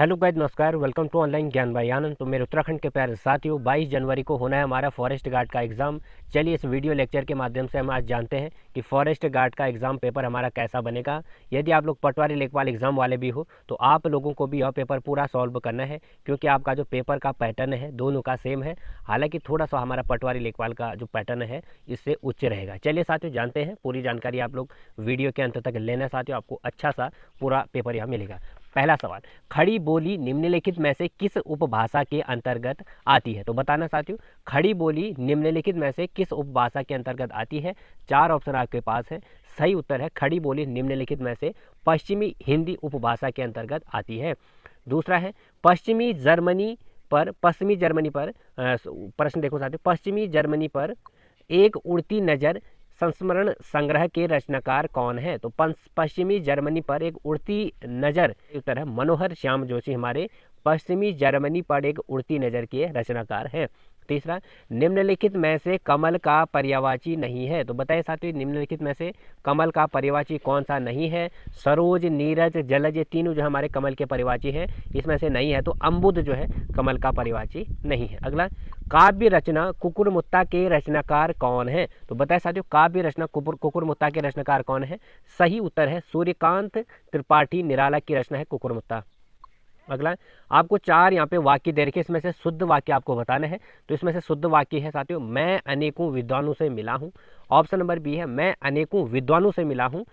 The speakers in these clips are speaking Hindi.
हेलो गाइस, नमस्कार। वेलकम टू ऑनलाइन ज्ञान भाई आनंद। तो मेरे उत्तराखंड के प्यारे साथियों, 22 जनवरी को होना है हमारा फॉरेस्ट गार्ड का एग्ज़ाम। चलिए इस वीडियो लेक्चर के माध्यम से हम आज जानते हैं कि फॉरेस्ट गार्ड का एग्ज़ाम पेपर हमारा कैसा बनेगा। यदि आप लोग पटवारी लेखपाल एग्ज़ाम वाले भी हो तो आप लोगों को भी यह पेपर पूरा सॉल्व करना है, क्योंकि आपका जो पेपर का पैटर्न है दोनों का सेम है। हालांकि थोड़ा सा हमारा पटवारी लेखपाल का जो पैटर्न है इससे उच्च रहेगा। चलिए साथियों जानते हैं, पूरी जानकारी आप लोग वीडियो के अंत तक लेना साथियों, आपको अच्छा सा पूरा पेपर यहाँ मिलेगा। पहला सवाल, खड़ी बोली निम्नलिखित में से किस उपभाषा के अंतर्गत आती है? तो बताना साथियों, खड़ी बोली निम्नलिखित में से किस उपभाषा के अंतर्गत आती है? चार ऑप्शन आपके पास है। सही उत्तर है खड़ी बोली निम्नलिखित में से पश्चिमी हिंदी उपभाषा के अंतर्गत आती है। दूसरा है पश्चिमी जर्मनी पर प्रश्न देखो साथियों, पश्चिमी जर्मनी पर एक उड़ती नजर संस्मरण संग्रह के रचनाकार कौन है? तो पश्चिमी जर्मनी पर एक उड़ती नजर, उत्तर है मनोहर श्याम जोशी हमारे पश्चिमी जर्मनी पर एक उड़ती नजर के रचनाकार हैं। तीसरा, निम्नलिखित में से कमल का पर्यायवाची नहीं है? तो बताइए साथियों, निम्नलिखित में से कमल का पर्यायवाची कौन सा नहीं है? सरोज, नीरज, जलज, ये तीनों जो हमारे कमल के पर्यायवाची हैं इसमें से नहीं है, तो अम्बुद जो है कमल का पर्यायवाची नहीं है। अगला, काव्य रचना कुकुरमुत्ता के रचनाकार कौन है? तो बताए साथियों, काव्य रचना कुकुरमुत्ता के रचनाकार कौन है? सही उत्तर है सूर्यकांत त्रिपाठी निराला की रचना है कुकुरमुत्ता। अगला, आपको चार यहाँ पे वाक्य दे रखे, इसमें से शुद्ध वाक्य आपको बताना है। तो इसमें से शुद्ध वाक्य है साथियों, मैं अनेकों विद्वानों से मिला हूँ। ऑप्शन नंबर बी है, मैं अनेकों विद्वानों से मिला हूँ।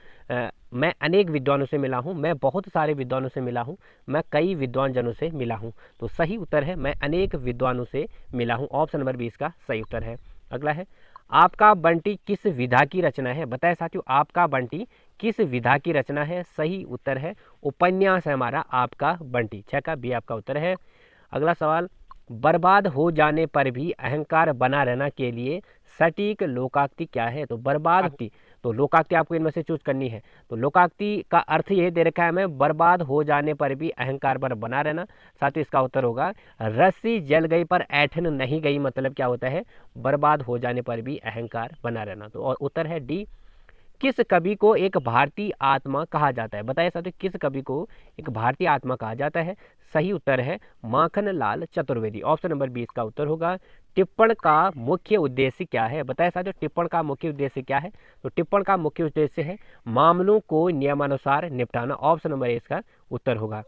मैं अनेक विद्वानों से मिला हूँ, मैं बहुत सारे विद्वानों से मिला हूँ, मैं कई विद्वान जनों से मिला हूँ। तो सही उत्तर है मैं अनेक विद्वानों से मिला हूँ। ऑप्शन नंबर बी इसका सही उत्तर है। अगला है, आपका बंटी किस विधा की रचना है? बताए साथियों, आपका बंटी किस विधा की रचना है? सही उत्तर है उपन्यास है हमारा आपका बंटी। छह का बी आपका उत्तर है। अगला सवाल, बर्बाद हो जाने पर भी अहंकार बना रहना के लिए सटीक लोकाक्ति क्या है? तो बर्बाद, तो लोकाक्ति आपको इनमें से चूज करनी है। तो लोकाक्ति का अर्थ यह दे रखा है हमें, बर्बाद हो जाने पर भी अहंकार पर बना रहना। साथ ही इसका उत्तर होगा रस्सी जल गई पर ऐठन नहीं गई। मतलब क्या होता है? बर्बाद हो जाने पर भी अहंकार बना रहना। तो और उत्तर है डी। किस कवि को एक भारतीय आत्मा कहा जाता है? बताइए साथियों, किस कवि को एक भारतीय आत्मा कहा जाता है? सही उत्तर है माखन लाल चतुर्वेदी। ऑप्शन नंबर 20 का उत्तर होगा। टिप्पण का मुख्य उद्देश्य क्या है? बताइए साथियों, टिप्पण का मुख्य उद्देश्य क्या है? तो टिप्पण का मुख्य उद्देश्य है मामलों को नियमानुसार निपटाना। ऑप्शन नंबर इसका उत्तर होगा।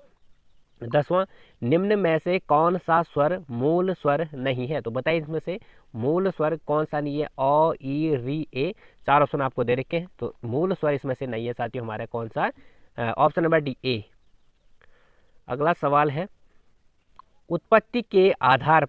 10वां, निम्न में से कौन सा स्वर मूल स्वर नहीं है? तो बताइए इसमें से मूल स्वर कौन सा नहीं है? अ, ई, री, ए। चार ऑप्शन आपको दे रखे हैं, तो मूल स्वर इसमें से नहीं है साथियों हमारा कौन सा? Option number D A. अगला सवाल है, उत्पत्ति के आधार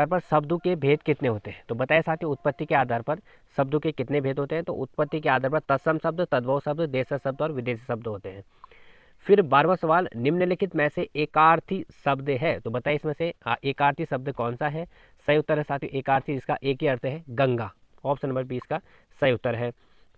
पर शब्दों के भेद कितने होते हैं? तो बताइए साथियों, उत्पत्ति के आधार पर शब्दों के कितने भेद होते हैं? तो उत्पत्ति के आधार पर तत्सम शब्द, तद्भव शब्द, देशज शब्द और विदेशी शब्द होते हैं। फिर 12वां सवाल, निम्नलिखित में से एकार्थी शब्द है? तो बताइए इसमें से एकार्थी शब्द कौन सा है? सही उत्तर है साथियों एकार्थी, जिसका एक ही अर्थ है गंगा। ऑप्शन नंबर 20 का सही उत्तर है।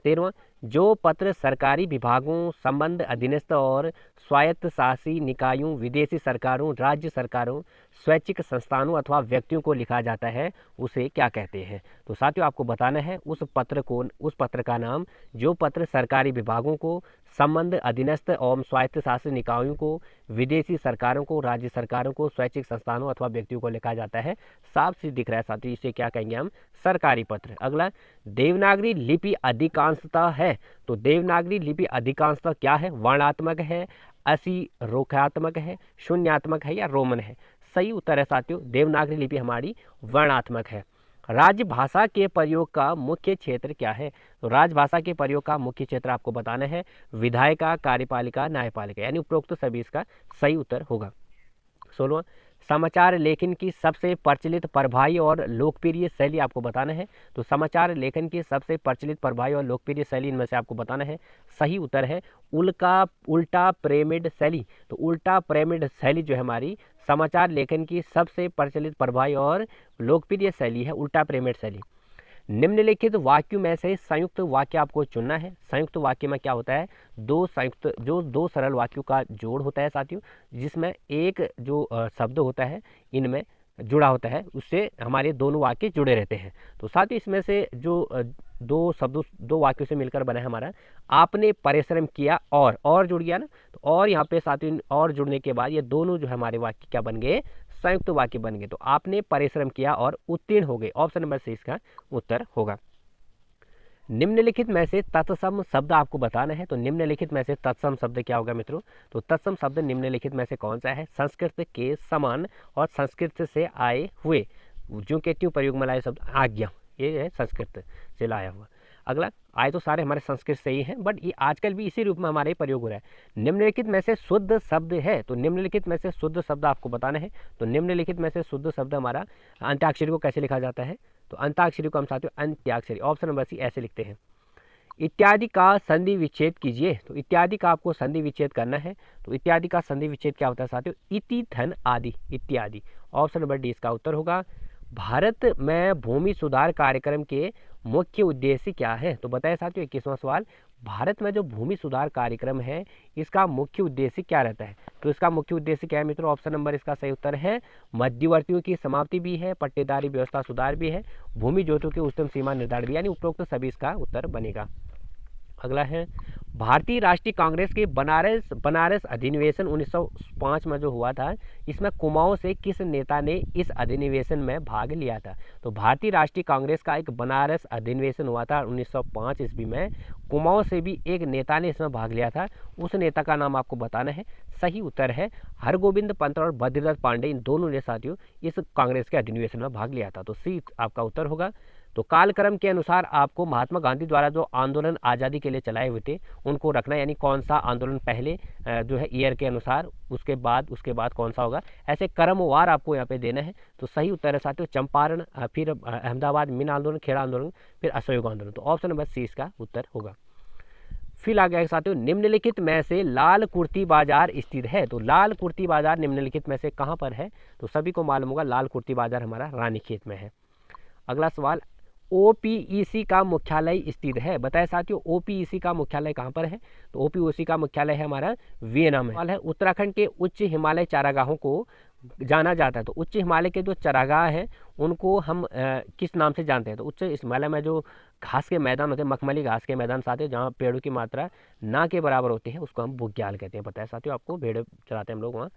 13वां, जो पत्र सरकारी विभागों, संबंध अधीनस्थ और स्वायत्त शासी निकायों, विदेशी सरकारों, राज्य सरकारों, स्वैच्छिक संस्थानों अथवा व्यक्तियों को लिखा जाता है उसे क्या कहते हैं? तो साथियों आपको बताना है उस पत्र का नाम, जो पत्र सरकारी विभागों को, संबंध अधीनस्थ एवं स्वायत्त शासी निकायों को, विदेशी सरकारों को, राज्य सरकारों को, स्वैच्छिक संस्थानों अथवा व्यक्तियों को लिखा जाता है। साफ सी दिख रहा है साथियों, इसे क्या कहेंगे हम? सरकारी पत्र। अगला, देवनागरी लिपि अधिकांशतः है? तो देवनागरी लिपि अधिकांशतः क्या है? वर्णात्मक है, असीरोख्यात्मक है, शून्यात्मक है या रोमन है? सही उत्तर है साथियों देवनागरी लिपि हमारी वर्णात्मक है। राजभाषा के प्रयोग का मुख्य क्षेत्र क्या है? तो राजभाषा के प्रयोग का मुख्य क्षेत्र आपको बताना है विधायिका, कार्यपालिका, न्यायपालिका, यानी उपरोक्त सभी इसका सही उत्तर होगा। 16वां, समाचार लेखन की सबसे प्रचलित, प्रभावी और लोकप्रिय शैली आपको बताना है। तो समाचार लेखन की सबसे प्रचलित, प्रभावी और लोकप्रिय शैली इनमें से आपको बताना है। सही उत्तर है उल्टा पिरामिड शैली। तो उल्टा पिरामिड शैली जो है हमारी समाचार लेखन की सबसे प्रचलित, प्रभावी और लोकप्रिय शैली है, उल्टा पिरामिड शैली। निम्नलिखित वाक्यों में से संयुक्त वाक्य आपको चुनना है। संयुक्त वाक्य में क्या होता है? दो सरल वाक्यों का जोड़ होता है साथियों, जिसमें एक जो शब्द होता है इनमें जुड़ा होता है, उससे हमारे दोनों वाक्य जुड़े रहते हैं। तो साथ ही इसमें से जो दो वाक्यों से मिलकर बना है हमारा, आपने परिश्रम किया और जुड़ गया ना, तो और यहाँ पे साथ ही और जुड़ने के बाद ये दोनों जो है हमारे वाक्य क्या बन गए, संयुक्त वाक्य बन गए। तो आपने परिश्रम किया और उत्तीर्ण हो गए, ऑप्शन नंबर सी इसका उत्तर होगा। निम्नलिखित में से तत्सम शब्द आपको बताना है। तो निम्नलिखित में से तत्सम शब्द क्या होगा मित्रों, तो तत्सम शब्द निम्नलिखित में से कौन सा है, संस्कृत के समान और संस्कृत से आए हुए, जो के ट्यू प्रयोग में लाए शब्द आज्ञा, ये है संस्कृत से लाया हुआ। अगला, आए तो सारे हमारे संस्कृत से ही हैं, बट ये आजकल भी इसी रूप में हमारे प्रयोग हो रहा है। निम्नलिखित में से शुद्ध शब्द है, तो निम्नलिखित में से शुद्ध शब्द आपको बताना है। तो निम्नलिखित में से शुद्ध शब्द हमारा, अंत्याक्षरी को कैसे लिखा जाता है, तो अंताक्षरी को हम साथियों अंत्याक्षरी, ऑप्शन नंबर सी ऐसे लिखते हैं। इत्यादि का संधि विच्छेद कीजिए, तो इत्यादि का आपको संधि विच्छेद करना है। तो इत्यादि का संधि विच्छेद क्या होता है साथियों, इति धन आदि इत्यादि, ऑप्शन नंबर डी इसका उत्तर होगा। भारत में भूमि सुधार कार्यक्रम के मुख्य उद्देश्य क्या है, तो बताए साथियों 21वां सवाल, भारत में जो भूमि सुधार कार्यक्रम है इसका मुख्य उद्देश्य क्या रहता है, तो इसका मुख्य उद्देश्य क्या है मित्रों, ऑप्शन नंबर इसका सही उत्तर है मध्यवर्तियों की समाप्ति भी है, पट्टेदारी व्यवस्था सुधार भी है, भूमि जोतों की उच्चतम सीमा निर्धारण भी, यानी उपरोक्त सभी इसका उत्तर बनेगा। अगला है, भारतीय राष्ट्रीय कांग्रेस के बनारस अधिनिवेशन 1905 में जो हुआ था, इसमें कुमाऊं से किस नेता ने इस अधिनिवेशन में भाग लिया था। तो भारतीय राष्ट्रीय कांग्रेस का एक बनारस अधिनिवेशन हुआ था 1905 ईस्वी में, कुमाऊं से भी एक नेता ने इसमें भाग लिया था, उस नेता का नाम आपको बताना है। सही उत्तर है हरगोविंद पंत और भद्रदत्त पांडे, इन दोनों ने साथियों इस कांग्रेस के अधिनिवेशन में भाग लिया था। तो सी आपका उत्तर होगा। तो कालक्रम के अनुसार आपको महात्मा गांधी द्वारा जो आंदोलन आज़ादी के लिए चलाए हुए थे उनको रखना, यानी कौन सा आंदोलन पहले जो है ईयर के अनुसार, उसके बाद कौन सा होगा, ऐसे क्रमवार आपको यहाँ पे देना है। तो सही उत्तर है साथियों चंपारण, फिर अहमदाबाद मिन आंदोलन, खेड़ा आंदोलन, फिर असहयोग आंदोलन। तो ऑप्शन नंबर सी इसका उत्तर होगा। फिर आ गया साथियों, निम्नलिखित में से लाल कुर्ती बाजार स्थित है। तो लाल कुर्ती बाजार निम्नलिखित में से कहाँ पर है, तो सभी को मालूम होगा लाल कुर्ती बाजार हमारा रानीखेत में है। अगला सवाल, ओपीईसी का मुख्यालय स्थित है, बताए साथियों ओपीईसी का मुख्यालय कहाँ पर है, तो ओपीईसी का मुख्यालय है हमारा वियना में। सवाल है, उत्तराखंड के उच्च हिमालय चारागाहों को जाना जाता है, तो उच्च हिमालय के जो चारागाह हैं उनको हम किस नाम से जानते हैं, तो उच्च हिमालय में जो घास के मैदान होते हैं, मखमली घास के मैदान साथियों, जहाँ पेड़ों की मात्रा ना के बराबर होती है, उसको हम बुग्याल कहते हैं। बताया साथियों आपको, भेड़ चराते हैं हम लोग वहाँ।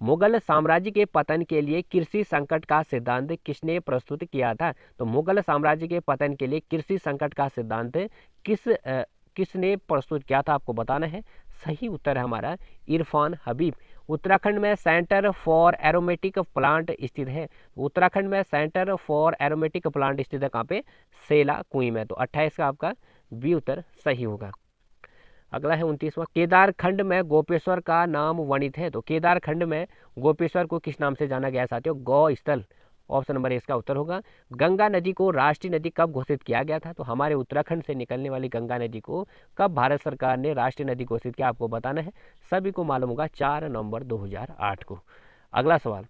मुगल साम्राज्य के पतन के लिए कृषि संकट का सिद्धांत किसने प्रस्तुत किया था, तो मुगल साम्राज्य के पतन के लिए कृषि संकट का सिद्धांत किसने प्रस्तुत किया था, आपको बताना है। सही उत्तर है हमारा इरफान हबीब। उत्तराखंड में सेंटर फॉर एरोमेटिक प्लांट स्थित है, उत्तराखंड में सेंटर फॉर एरोमेटिक प्लांट स्थित है कहाँ पे, सेला कुई में। तो 28 का आपका बी उत्तर सही होगा। अगला है 29वां, केदारखंड में गोपेश्वर का नाम वर्णित है, तो केदारखंड में गोपेश्वर को किस नाम से जाना गया साथियों, गौ स्थल, ऑप्शन नंबर इसका उत्तर होगा। गंगा नदी को राष्ट्रीय नदी कब घोषित किया गया था, तो हमारे उत्तराखंड से निकलने वाली गंगा नदी को कब भारत सरकार ने राष्ट्रीय नदी घोषित किया, आपको बताना है। सभी को मालूम होगा 4 नवंबर 2008 को। अगला सवाल,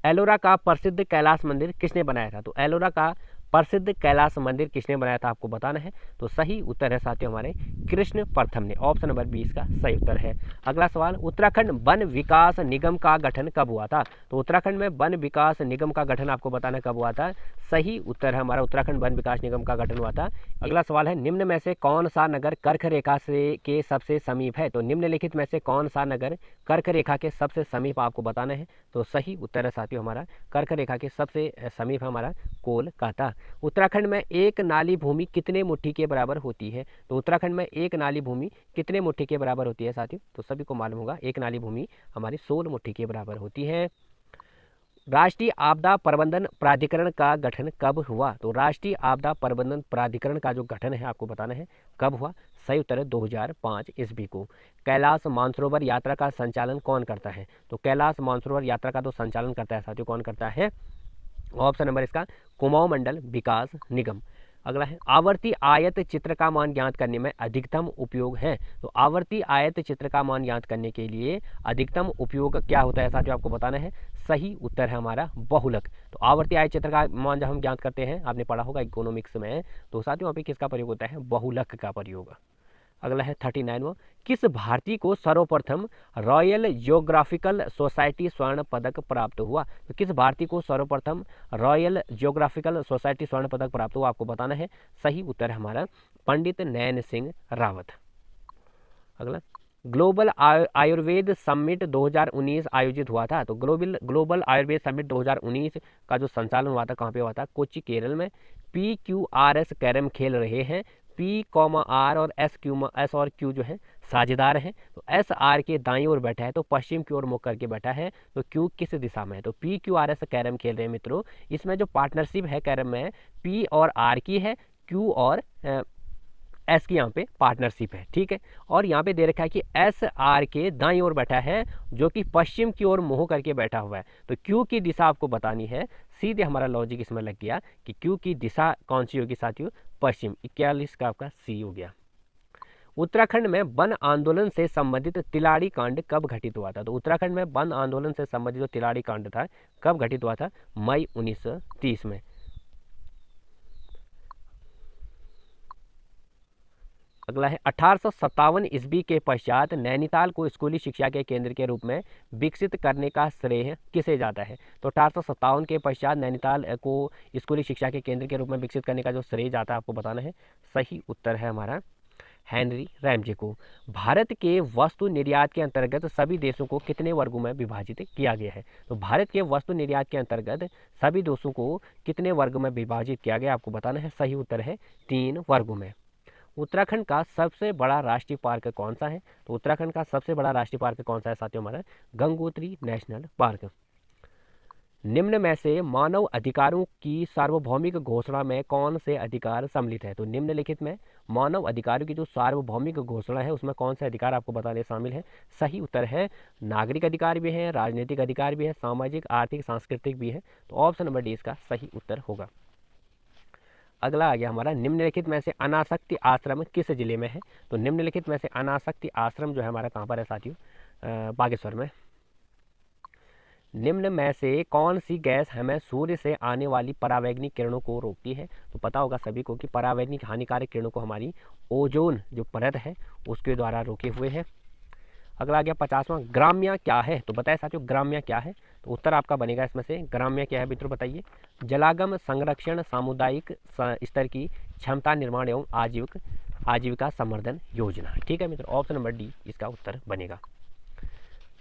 एलोरा का प्रसिद्ध कैलाश मंदिर किसने बनाया था, तो एलोरा का प्रसिद्ध कैलाश मंदिर किसने बनाया था, आपको बताना है। तो सही उत्तर है साथियों हमारे कृष्ण प्रथम ने, ऑप्शन नंबर 20 का सही उत्तर है। अगला सवाल, उत्तराखंड वन विकास निगम का गठन कब हुआ था, तो उत्तराखंड में वन विकास निगम का गठन आपको बताना कब हुआ था। सही उत्तर है हमारा उत्तराखंड वन विकास निगम का गठन हुआ था। अगला सवाल है, निम्न में से कौन सा नगर कर्क रेखा से के सबसे समीप है, तो निम्नलिखित में से कौन सा नगर कर्क रेखा के सबसे समीप आपको बताना है। तो सही उत्तर है साथियों हमारा कर्क रेखा के सबसे समीप हमारा कोलकाता। उत्तराखंड में एक नाली भूमि कितने मुट्ठी के बराबर होती है, तो उत्तराखंड में एक नाली भूमि कितने मुट्ठी के बराबर होती है साथियों, तो सभी को मालूम होगा एक नाली भूमि हमारी 16 मुट्ठी के बराबर होती है। राष्ट्रीय आपदा प्रबंधन प्राधिकरण का गठन कब हुआ, तो राष्ट्रीय आपदा प्रबंधन प्राधिकरण का जो गठन है आपको बताना है कब हुआ। सही उत्तर है 2005 ईस्वी को। कैलाश मानसरोवर यात्रा का संचालन कौन करता है, तो कैलाश मानसरोवर यात्रा का तो संचालन करता है साथियों, कौन करता है, ऑप्शन नंबर इसका कुमाऊं मंडल विकास निगम। अगला है, आवर्ती आयत चित्र का मान ज्ञात करने में अधिकतम उपयोग है, तो आवर्ती आयत चित्र का मान ज्ञात करने के लिए अधिकतम उपयोग क्या होता है साथियों, आपको बताना है। सही उत्तर है हमारा बहुलक। तो आवर्ती आयत चित्र का मान जब हम ज्ञात करते हैं, आपने पढ़ा होगा इकोनॉमिक्स में, तो साथियों यहाँ पे किसका प्रयोग होता है, बहुलक का प्रयोग। अगला है 39वां, किस भारतीय को सर्वप्रथम रॉयल जियोग्राफिकल सोसाइटी स्वर्ण पदक प्राप्त हुआ? तो किस भारतीय को सर्वप्रथम रॉयल जियोग्राफिकल सोसाइटी स्वर्ण पदक प्राप्त हुआ, आपको बताना है। सही उत्तर है हमारा पंडित नैन सिंह रावत। अगला, ग्लोबल आयुर्वेद समिट 2019 आयोजित हुआ था। तो ग्लोबल आयुर्वेद समिट 2019 का जो संचालन हुआ था, कहाँ पे हुआ था? कोच्चि केरल में। PQRS कैरम खेल रहे हैं। P, R और S और Q जो है साझेदार हैं। तो SR के दाईं ओर बैठा है तो पश्चिम की ओर मुख करके बैठा है, तो Q किस दिशा में है? तो PQRS कैरम खेल रहे हैं मित्रों। इसमें जो पार्टनरशिप है कैरम में P और R की है, Q और एस की यहाँ पे पार्टनरशिप है, ठीक है। और यहाँ पे दे रखा है कि SR के दाईं ओर बैठा है जो कि पश्चिम की ओर मुंह करके बैठा हुआ है। तो Q की दिशा आपको बतानी है। सीधे हमारा लॉजिक इसमें लग गया कि Q की दिशा कौन सी होगी साथियों? पश्चिम। 41 का आपका C हो गया। उत्तराखंड में वन आंदोलन से संबंधित तिलाड़ी कांड कब घटित हुआ था? तो उत्तराखंड में वन आंदोलन से संबंधित जो तिलाड़ी कांड था कब घटित हुआ था? मई 1930 में। अगला है 1857 ईस्वी के पश्चात नैनीताल को स्कूली शिक्षा के केंद्र के रूप में विकसित करने का श्रेय किसे जाता है? तो 1857 के पश्चात नैनीताल को स्कूली शिक्षा के केंद्र के रूप में विकसित करने का जो श्रेय जाता है आपको बताना है। सही उत्तर है हमारा हेनरी रैमजे को। भारत के वस्तु निर्यात के अंतर्गत सभी देशों को कितने वर्गों में विभाजित किया गया है? तो भारत के वस्तु निर्यात के अंतर्गत सभी देशों को कितने वर्ग में विभाजित किया गया आपको बताना है। सही उत्तर है 3 वर्गों में। उत्तराखंड का सबसे बड़ा राष्ट्रीय पार्क कौन सा है? तो उत्तराखंड का सबसे बड़ा राष्ट्रीय पार्क कौन सा है साथियों? हमारा गंगोत्री नेशनल पार्क। निम्न में से मानव अधिकारों की सार्वभौमिक घोषणा में कौन से अधिकार सम्मिलित है? तो निम्नलिखित में मानव अधिकारों की जो सार्वभौमिक घोषणा है उसमें कौन से अधिकार आपको बताने शामिल है? सही उत्तर है नागरिक अधिकार भी है, राजनीतिक अधिकार भी है, सामाजिक, आर्थिक, सांस्कृतिक भी है। तो ऑप्शन नंबर डी इसका सही उत्तर होगा। अगला आ गया हमारा, निम्नलिखित में से अनासक्ति आश्रम किस जिले में है? तो निम्नलिखित में से अनासक्ति आश्रम जो है हमारा कहाँ पर है साथियों? बागेश्वर में। निम्न में से कौन सी गैस हमें सूर्य से आने वाली परावैंगनिक किरणों को रोकती है? तो पता होगा सभी को कि परावैंगनिक हानिकारक किरणों को हमारी ओजोन जो परत है उसके द्वारा रोके हुए है। अगला आ गया 50वां, ग्राम्य क्या है? तो बताए साथियों ग्राम्य क्या है? तो उत्तर आपका बनेगा इसमें से ग्राम्य क्या है मित्रों बताइए? जलागम संरक्षण सामुदायिक स्तर की क्षमता निर्माण एवं आजीविका संवर्धन योजना। ठीक है मित्रों, ऑप्शन नंबर डी इसका उत्तर बनेगा।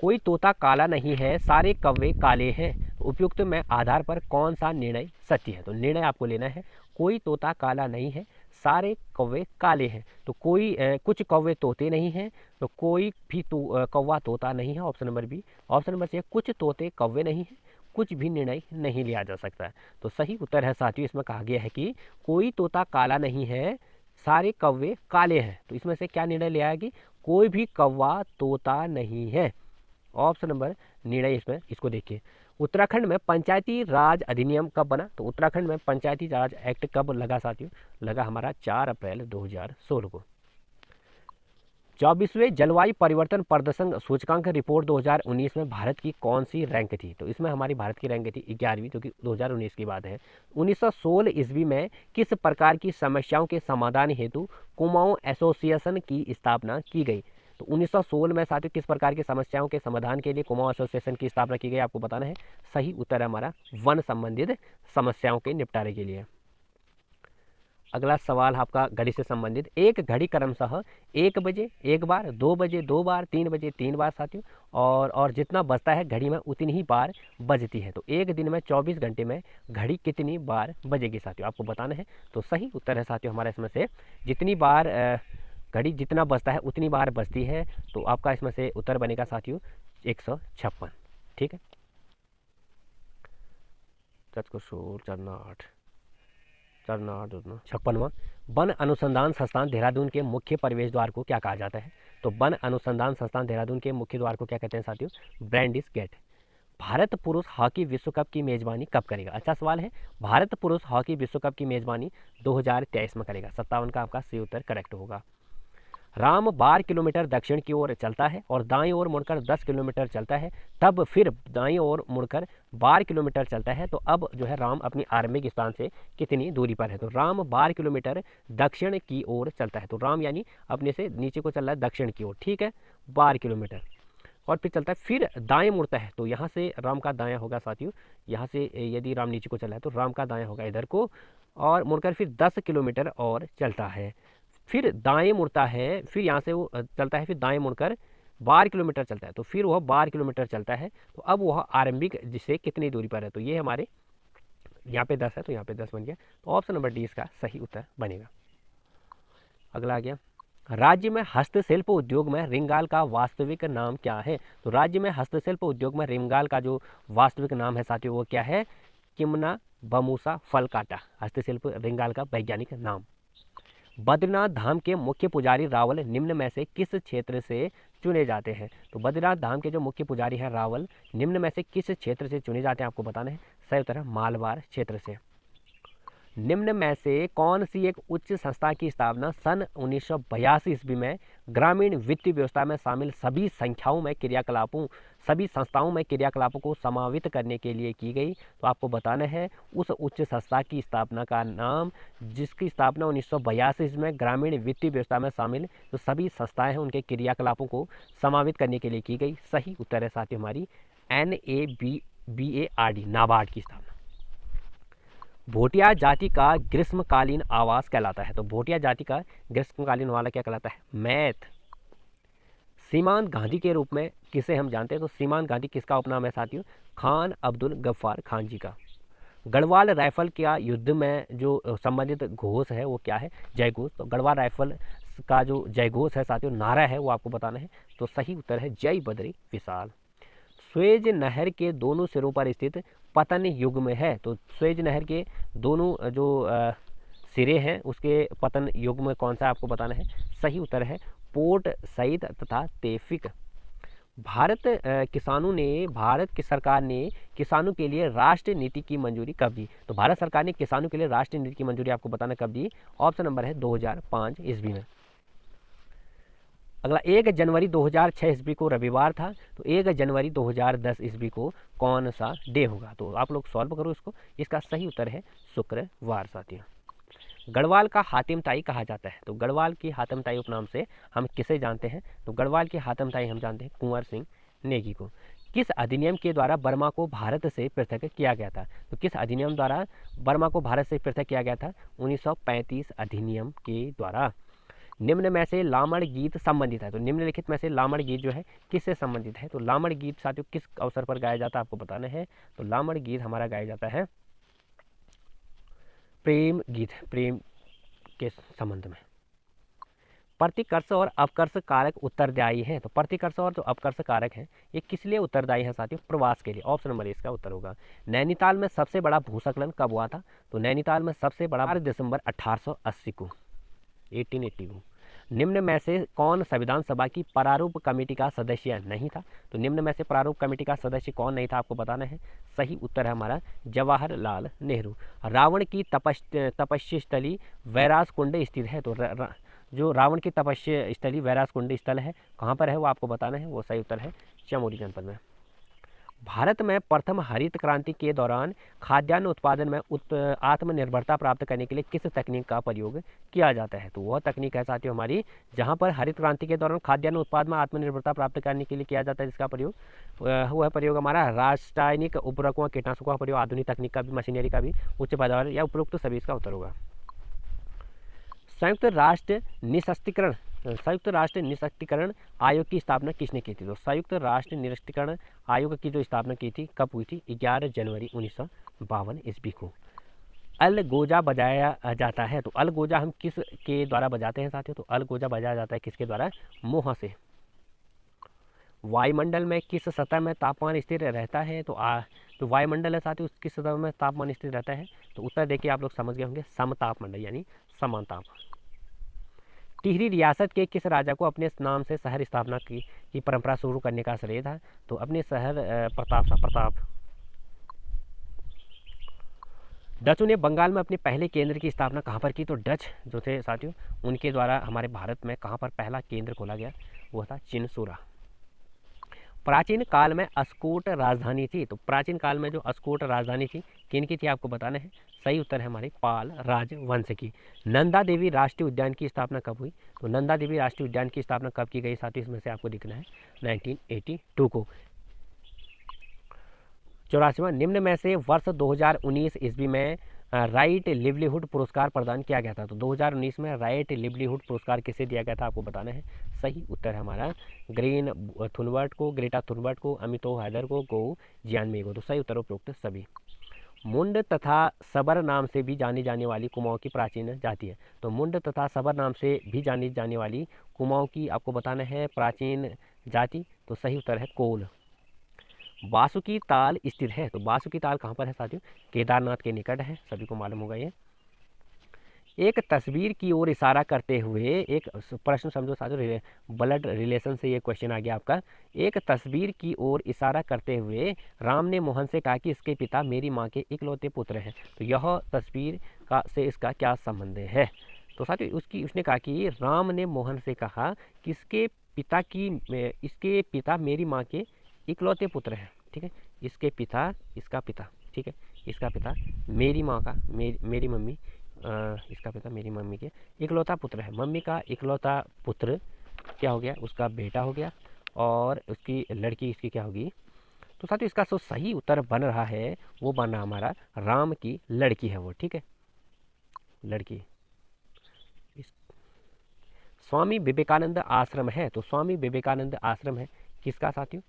कोई तोता काला नहीं है, सारे कौवे काले हैं, उपयुक्त में आधार पर कौन सा निर्णय सत्य है? तो निर्णय आपको लेना है कोई तोता काला नहीं है, सारे कौवे काले हैं। तो कोई कुछ कौवे तोते नहीं हैं, तो कोई भी कौवा तोता नहीं है। Option number b. Option number c, कुछ तोते कौवे नहीं हैं, कुछ भी निर्णय नहीं लिया जा सकता है। तो सही उत्तर है साथियों, इसमें कहा गया है कि कोई तोता काला नहीं है, सारे कौवे काले हैं। तो इसमें से क्या निर्णय लिया है कि कोई भी कौवा तोता नहीं है। ऑप्शन नंबर निर्णय इसमें, इसको देखिए। उत्तराखंड में पंचायती राज अधिनियम कब बना? तो उत्तराखंड में पंचायती राज एक्ट कब लगा साथियों? लगा हमारा 4 अप्रैल 2016 को। 24वें जलवायु परिवर्तन प्रदर्शन सूचकांक रिपोर्ट 2019 में भारत की कौन सी रैंक थी? तो इसमें हमारी भारत की रैंक थी 11वीं, जो कि 2019 की बात है। 1916 ईस्वी में किस प्रकार की समस्याओं के समाधान हेतु कुमाऊं एसोसिएशन की स्थापना की गई? तो 1916 में साथियों किस प्रकार की समस्याओं के समाधान के लिए कुमाऊं एसोसिएशन की स्थापना की गई आपको बताना है। सही उत्तर है हमारा वन संबंधित समस्याओं के निपटारे के लिए। अगला सवाल आपका घड़ी से संबंधित। एक घड़ी क्रमशः 1 बजे एक बार, 2 बजे 2 बार, 3 बजे 3 बार साथियों, और जितना बजता है घड़ी में उतनी ही बार बजती है। तो एक दिन में 24 घंटे में घड़ी कितनी बार बजेगी साथियों आपको बताना है। तो सही उत्तर है साथियों हमारा इसमें से जितनी बार घड़ी जितना बजता है उतनी बार बजती है। तो आपका इसमें से उत्तर बनेगा साथियों 156। ठीक है, 56वां, वन अनुसंधान संस्थान देहरादून के मुख्य प्रवेश द्वार को क्या कहा जाता है? तो वन अनुसंधान संस्थान देहरादून के मुख्य द्वार को क्या कहते हैं साथियों? Brandeis gate. भारत पुरुष हॉकी विश्व कप की मेजबानी कब करेगा? अच्छा सवाल है। भारत पुरुष हॉकी विश्व कप की मेजबानी 2023 में करेगा। 57 का आपका सी उत्तर करेक्ट होगा। राम 12 किलोमीटर दक्षिण की ओर चलता है और दाईं ओर मुड़कर 10 किलोमीटर चलता है, तब फिर दाईं ओर मुड़कर 12 किलोमीटर चलता है। तो अब जो है राम अपनी आरंभिक स्थान से कितनी दूरी पर है? तो राम 12 किलोमीटर दक्षिण की ओर चलता है। तो राम यानी अपने से नीचे को चल रहा है दक्षिण की ओर, ठीक है, 12 किलोमीटर, और फिर चलता है, फिर दाएं मुड़ता है। तो यहाँ से राम का दायां होगा साथियों, यहाँ से यदि राम नीचे को चला है तो राम का दायां होगा इधर को, और मुड़कर फिर 10 किलोमीटर और चलता है, फिर दाएं मुड़ता है, फिर यहाँ से वो चलता है, फिर दाएं मुड़कर 12 किलोमीटर चलता है। तो फिर वह 12 किलोमीटर चलता है। तो अब वह आरंभिक जिससे कितनी दूरी पर है? तो ये हमारे यहाँ पे 10 है, तो यहाँ पे 10 बन गया। तो ऑप्शन नंबर डी इसका सही उत्तर बनेगा। अगला आ गया, राज्य में हस्तशिल्प उद्योग में रिंगाल का वास्तविक नाम क्या है? तो राज्य में हस्तशिल्प उद्योग में रिंगाल का जो वास्तविक नाम है साथियों वो क्या है? किमना बमूसा फलकाटा, हस्तशिल्प रिंगाल का वैज्ञानिक नाम। बद्रीनाथ धाम के मुख्य पुजारी रावल निम्न में से किस क्षेत्र से चुने जाते हैं? तो बद्रीनाथ धाम के जो मुख्य पुजारी हैं रावल निम्न में से किस क्षेत्र से चुने जाते हैं आपको बताना है। सही उत्तर है मालवार क्षेत्र से। निम्न में से कौन सी एक उच्च संस्था की स्थापना सन 1982 ईस्वी में ग्रामीण वित्तीय व्यवस्था में शामिल सभी संस्थाओं में क्रियाकलापों को समावित करने के लिए की गई? तो आपको बताना है उस उच्च संस्था की स्थापना का नाम जिसकी स्थापना 1982 ईस्वी में ग्रामीण वित्तीय व्यवस्था में शामिल जो सभी संस्थाएं हैं उनके क्रियाकलापों को समावित करने के लिए की गई। सही उत्तर है साथियों हमारी NABARD, नाबार्ड की स्थापना। भोटिया जाति का ग्रीष्मकालीन आवास कहलाता है। तो भोटिया जाति का ग्रीष्मकालीन वाला क्या कहलाता है? मैथ। सीमांत गांधी के रूप में किसे हम जानते हैं? तो सीमांत गांधी किसका उपनाम है साथियों? खान अब्दुल गफ्फार खान जी का। गढ़वाल राइफल का युद्ध में जो संबंधित घोष है वो क्या है? जय घोष। तो गढ़वाल राइफल का जो जय घोष है साथियों नारा है वो आपको बताना है। तो सही उत्तर है जय बद्री विशाल। स्वेज नहर के दोनों सिरों पर स्थित पतन युग में है। तो स्वेज नहर के दोनों जो सिरे हैं उसके पतन युग में कौन सा आपको बताना है। सही उत्तर है पोर्ट सईद तथा तेफिक। भारत की सरकार ने किसानों के लिए राष्ट्रीय नीति की मंजूरी कब दी? तो भारत सरकार ने किसानों के लिए राष्ट्रीय नीति की मंजूरी आपको बताना कब दी? ऑप्शन नंबर है 2005 ईस्वी में। अगला 1 जनवरी 2006 ईस्वी को रविवार था। तो 1 जनवरी 2010 ईस्वी को कौन सा डे होगा? तो आप लोग सॉल्व करो इसको। इसका सही उत्तर है शुक्रवार साथियों। गढ़वाल का हातिम ताई कहा जाता है। तो गढ़वाल की हातिम ताई उपनाम से हम किसे जानते हैं? तो गढ़वाल की हातिम ताई हम जानते हैं कुंवर सिंह नेगी को। किस अधिनियम के द्वारा बर्मा को भारत से पृथक किया गया था? तो किस अधिनियम द्वारा बर्मा को भारत से पृथक किया गया था? 1935 अधिनियम के द्वारा। निम्न में से लामड़ गीत संबंधित है। तो निम्नलिखित में से लामड़ गीत जो है किससे संबंधित है? तो लामड़ गीत साथियों किस अवसर पर गाया जाता है आपको बताना है। तो लामड़ गीत हमारा गाया जाता है प्रेम गीत, प्रेम के संबंध में। प्रतिकर्ष और अपकर्ष कारक उत्तरदायी हैं। तो प्रतिकर्ष और जो अपकर्ष कारक हैं ये किस लिए उत्तरदायी हैं साथियों? प्रवास के लिए। ऑप्शन नंबर इसका उत्तर होगा। नैनीताल में सबसे बड़ा भूस्खलन कब हुआ था? तो नैनीताल में सबसे बड़ा 4 दिसंबर 1880 को, 1880 को। निम्न में से कौन संविधान सभा की प्रारूप कमेटी का सदस्य नहीं था? तो निम्न में से प्रारूप कमेटी का सदस्य कौन नहीं था आपको बताना है। सही उत्तर है हमारा जवाहरलाल नेहरू। रावण की तपस्या स्थली वैरास कुंड स्थित है। तो जो रावण की तपस्या स्थली वैरास कुंड स्थल है कहाँ पर है वो आपको बताना है। वो सही उत्तर है चमोली जनपद में। भारत में प्रथम हरित क्रांति के दौरान खाद्यान्न उत्पादन में आत्मनिर्भरता प्राप्त करने के लिए किस तकनीक का प्रयोग किया जाता है? तो वह तकनीक है साथियों हमारी जहां पर हरित क्रांति के दौरान खाद्यान्न उत्पादन में आत्मनिर्भरता प्राप्त करने के लिए किया जाता है जिसका प्रयोग वह प्रयोग हमारा रासायनिक उर्वरकों कीटनाशकों का प्रयोग, आधुनिक तकनीक का भी, मशीनरी का भी, उच्च पैदावार या उपरोक्त सभी इसका उत्तर होगा। संयुक्त राष्ट्र निशक्तिकरण आयोग की स्थापना किसने की थी? तो संयुक्त राष्ट्र निशक्तिकरण आयोग की जो स्थापना की थी कब हुई थी? 11 जनवरी 1952 ईस्वी को। अलगोजा बजाया जाता है। तो अलगोजा हम किस के द्वारा बजाते हैं साथियों? तो अलगोजा बजाया जाता है किसके द्वारा? मोह से। वायुमंडल में किस सतह में तापमान स्थिर रहता है? तो वायुमंडल है साथियों किस सतह में तापमान स्थिर रहता है? तो उत्तर देखिए आप लोग समझ गए होंगे, समताप मंडल यानी समान ताप। टिहरी रियासत के किस राजा को अपने नाम से शहर स्थापना की परंपरा शुरू करने का श्रेय था? तो अपने शहर प्रताप डचों ने बंगाल में अपने पहले केंद्र की स्थापना कहाँ पर की? तो डच जो थे साथियों, उनके द्वारा हमारे भारत में कहाँ पर पहला केंद्र खोला गया? वो था चिनसुरा। प्राचीन काल में अस्कोट राजधानी थी, तो प्राचीन काल में जो अस्कोट राजधानी थी किनकी थी आपको बताना है। सही उत्तर है हमारे पाल राजवंश की। नंदा देवी राष्ट्रीय उद्यान की स्थापना कब हुई? तो नंदा देवी राष्ट्रीय उद्यान की स्थापना कब की गई साथियों? इसमें से आपको दिखना है 1982 को। 84वां, निम्न में से वर्ष 2019 ईस्वी में राइट लिवलीहुड पुरस्कार प्रदान किया गया था। तो 2019 में राइट लिवलीहुड पुरस्कार किसे दिया गया था आपको बताना है। सही उत्तर है हमारा ग्रीन थुनबर्ट को, ग्रेटा थुनबर्ट को, अमितो हैदर को जियानमी को। तो सही उत्तर उपयुक्त सभी। मुंड तथा सबर नाम से भी जानी जाने वाली कुमाऊं की प्राचीन जाति है। तो मुंड तथा सबर नाम से भी जानी जाने वाली कुमाऊं की आपको बताना है प्राचीन जाति। तो सही उत्तर है कोल। बासुकी ताल स्थित है, तो बासुकी ताल कहाँ पर है साथियों? केदारनाथ के निकट है, सभी को मालूम होगा ये। एक तस्वीर की ओर इशारा करते हुए, एक प्रश्न समझो साथियों, ब्लड रिलेशन से ये क्वेश्चन आ गया आपका। एक तस्वीर की ओर इशारा करते हुए राम ने मोहन से कहा कि इसके पिता मेरी माँ के इकलौते पुत्र हैं। तो यह तस्वीर का से इसका क्या संबंध है? तो साथियों उसने कहा कि राम ने मोहन से कहा कि इसके पिता मेरी माँ के इकलौते पुत्र हैं। ठीक है, इसके पिता, इसका पिता, ठीक है, इसका पिता मेरी माँ का, मेरी मम्मी, इसका पिता मेरी मम्मी के इकलौता पुत्र है। मम्मी का इकलौता पुत्र क्या हो गया? उसका बेटा हो गया, और उसकी लड़की इसकी क्या होगी? तो साथियों इसका जो सही उत्तर बन रहा है वो बन रहा हमारा राम की लड़की है वो। ठीक है, लड़की। स्वामी विवेकानंद आश्रम है, तो स्वामी विवेकानंद आश्रम है किसका साथियों?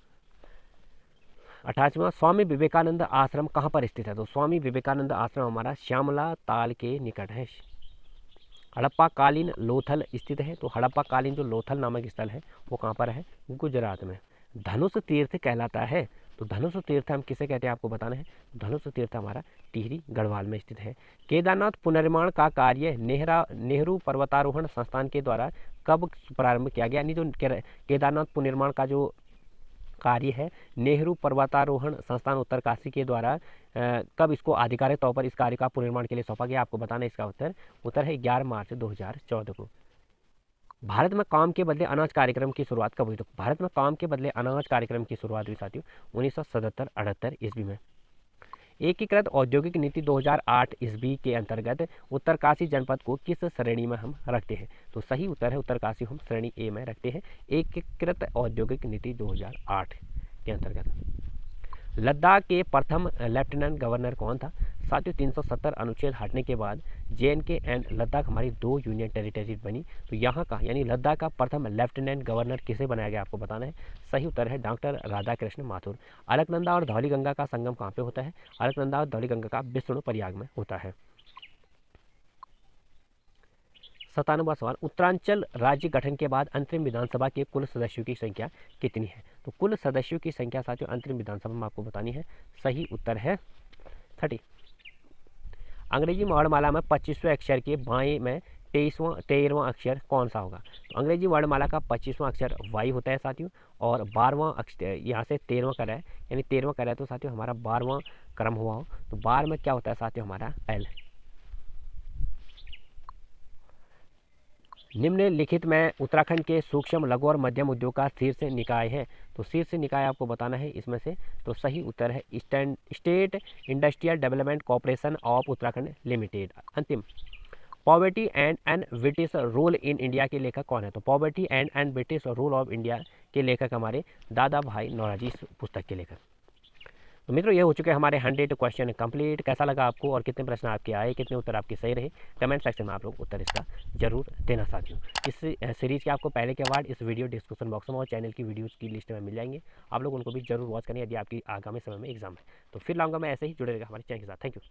28वां, स्वामी विवेकानंद आश्रम कहाँ पर स्थित है? तो स्वामी विवेकानंद आश्रम हमारा श्यामला ताल के निकट है। हड़प्पा कालीन लोथल स्थित है, तो हड़प्पा कालीन जो लोथल नामक स्थल है वो कहाँ पर है? गुजरात में। धनुष तीर्थ कहलाता है, तो धनुष तीर्थ हम किसे कहते हैं आपको बताना है। धनुष तीर्थ हमारा टिहरी गढ़वाल में स्थित है। केदारनाथ पुनर्निर्माण का कार्य नेहरू पर्वतारोहण संस्थान के द्वारा कब प्रारंभ किया गया? यानी जो केदारनाथ पुनर्निर्माण का जो कार्य है नेहरू पर्वतारोहण संस्थान उत्तरकाशी के द्वारा कब इसको आधिकारिक तौर पर इस कार्य का पुनर्निर्माण के लिए सौंपा गया आपको बताना है। इसका उत्तर है 11 मार्च 2014 को। भारत में काम के बदले अनाज कार्यक्रम की शुरुआत कब हुई? तो भारत में काम के बदले अनाज कार्यक्रम की शुरुआत हुई साथियों 1977-78 ईस्वी में। एकीकृत औद्योगिक नीति 2008 ईस्वी के अंतर्गत उत्तरकाशी जनपद को किस श्रेणी में हम रखते हैं? तो सही उत्तर है उत्तरकाशी हम श्रेणी ए में रखते हैं एकीकृत औद्योगिक नीति 2008 के अंतर्गत। लद्दाख के प्रथम लेफ्टिनेंट गवर्नर कौन था? साथियों 370 अनुच्छेद हटने के बाद JNK एंड लद्दाख हमारी 2 यूनियन टेरिटरी बनी। तो यहाँ का यानी लद्दाख का प्रथम लेफ्टिनेंट गवर्नर किसे बनाया गया आपको बताना है। सही उत्तर है डॉक्टर राधाकृष्ण माथुर। अलकनंदा और धौलीगंगा का संगम कहाँ पे होता है? अलकनंदा और धौलीगंगा का विष्णु प्रयाग में होता है। 97वां सवाल, उत्तरांचल राज्य गठन के बाद अंतरिम विधानसभा के कुल सदस्यों की संख्या कितनी है? तो कुल सदस्यों की संख्या साथियों अंतरिम विधानसभा में आपको बतानी है। सही उत्तर है 30। अंग्रेजी वर्णमाला में 25वें अक्षर के बाएं में 13वां अक्षर कौन सा होगा? तो अंग्रेजी वर्णमाला का 25वां अक्षर वाई होता है साथियों, और 12वां अक्षर यहाँ से 13वां कर है, यानी 13वां कर है तो साथियों हमारा 12वां क्रम हुआ हो। तो 12 में क्या होता है साथियों हमारा एल। निम्नलिखित में उत्तराखंड के सूक्ष्म लघु और मध्यम उद्योग का शीर्ष निकाय है। तो शीर्ष निकाय आपको बताना है इसमें से। तो सही उत्तर है state industrial development corporation of Uttarakhand limited. अंतिम, poverty and un British rule in India के लेखक कौन है? तो poverty and un British rule of India के लेखक हमारे दादा भाई नौरोजी पुस्तक के लेखक। तो मित्रों ये हो चुके हैं हमारे 100 क्वेश्चन कंप्लीट। कैसा लगा आपको और कितने प्रश्न आपके आए, कितने उत्तर आपके सही रहे, कमेंट सेक्शन में आप लोग उत्तर इसका जरूर देना साथियों। इस सीरीज़ के आपको पहले के अवार्ड इस वीडियो डिस्क्रिप्शन बॉक्स में और चैनल की वीडियोस की लिस्ट में मिल जाएंगे। आप लोग उनको भी जरूर वॉच करें यदि आपकी आगामी समय में एग्जाम है। तो फिर लाऊंगा मैं ऐसे ही जुड़े रहेगा हमारे चैनल के साथ। Thank you.